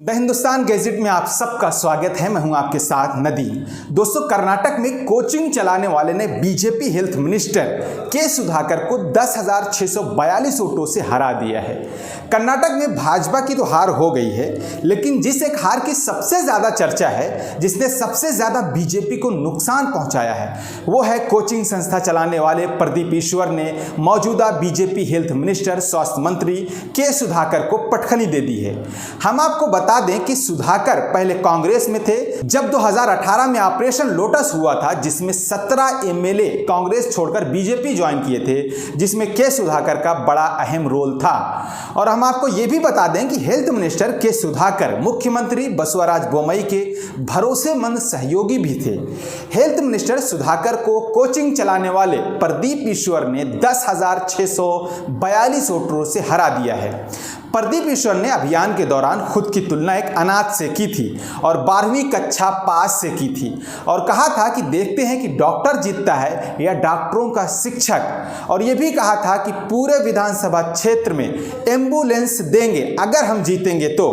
The Hindustan gadget में आप सबका स्वागत है। मैं हूं आपके साथ नदीम। दोस्तों, कर्नाटक में कोचिंग चलाने वाले ने बीजेपी हेल्थ मिनिस्टर के सुधाकर को 10,642 वोटों से हरा दिया है। कर्नाटक में भाजपा की तो हार हो गई है, लेकिन जिस एक हार की सबसे ज़्यादा चर्चा है, जिसने सबसे ज़्यादा बीजेपी को नुकसान पहुंचाया है, वो है कोचिंग संस्था चलाने वाले प्रदीप ईश्वर ने मौजूदा बीजेपी हेल्थ मिनिस्टर स्वास्थ्य मंत्री के सुधाकर को पटखनी दे दी है। हम आपको बता दें कि सुधाकर पहले कांग्रेस में थे। जब 2018 में ऑपरेशन लोटस हुआ था, जिसमें 17 एमएलए कांग्रेस छोड़कर बीजेपी ज्वाइन किए थे, जिसमें के सुधाकर का बड़ा अहम रोल था। और हम आपको यह भी बता दें कि हेल्थ मिनिस्टर के सुधाकर मुख्यमंत्री बसवराज बोम्मई के भरोसेमंद सहयोगी भी थे। हेल्थ मिनिस्टर सुधाकर को कोचिंग चलाने वाले प्रदीप ईश्वर ने 10,642 वोटों से हरा दिया है। प्रदीप ईश्वर ने अभियान के दौरान खुद की तुलना एक अनाथ से की थी और 12वीं कक्षा पास से की थी और कहा था कि देखते हैं कि डॉक्टर जीतता है या डॉक्टरों का शिक्षक। और यह भी कहा था कि पूरे विधानसभा क्षेत्र में एम्बुलेंस देंगे अगर हम जीतेंगे तो।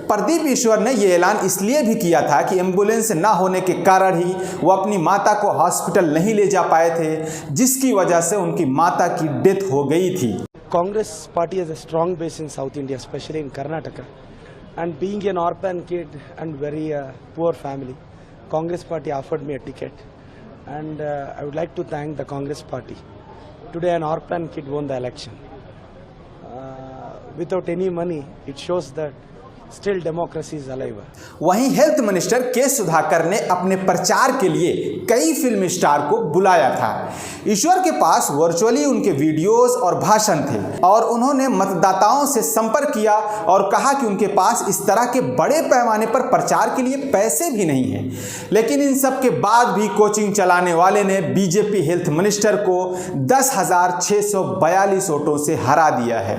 प्रदीप ईश्वर ने यह ऐलान इसलिए भी किया था कि एम्बुलेंस ना होने के कारण ही वो अपनी माता को हॉस्पिटल नहीं ले जा पाए थे, जिसकी वजह से उनकी माता की डेथ हो गई थी। Congress party has a strong base in South India, especially in Karnataka. And being an orphan kid and very poor family, Congress party offered me a ticket. And I would like to thank the Congress party. Today an orphan kid won the election. Without any money, it shows that still democracy is alive. वहीं health minister के सुधाकर ने अपने प्रचार के लिए कई film star को बुलाया था। ईश्वर के पास वर्चुअली उनके वीडियोस और भाषण थे और उन्होंने मतदाताओं से संपर्क किया और कहा कि उनके पास इस तरह के बड़े पैमाने पर प्रचार के लिए पैसे भी नहीं हैं। लेकिन इन सब के बाद भी कोचिंग चलाने वाले ने बीजेपी हेल्थ मिनिस्टर को 10,642 वोटों से हरा दिया है।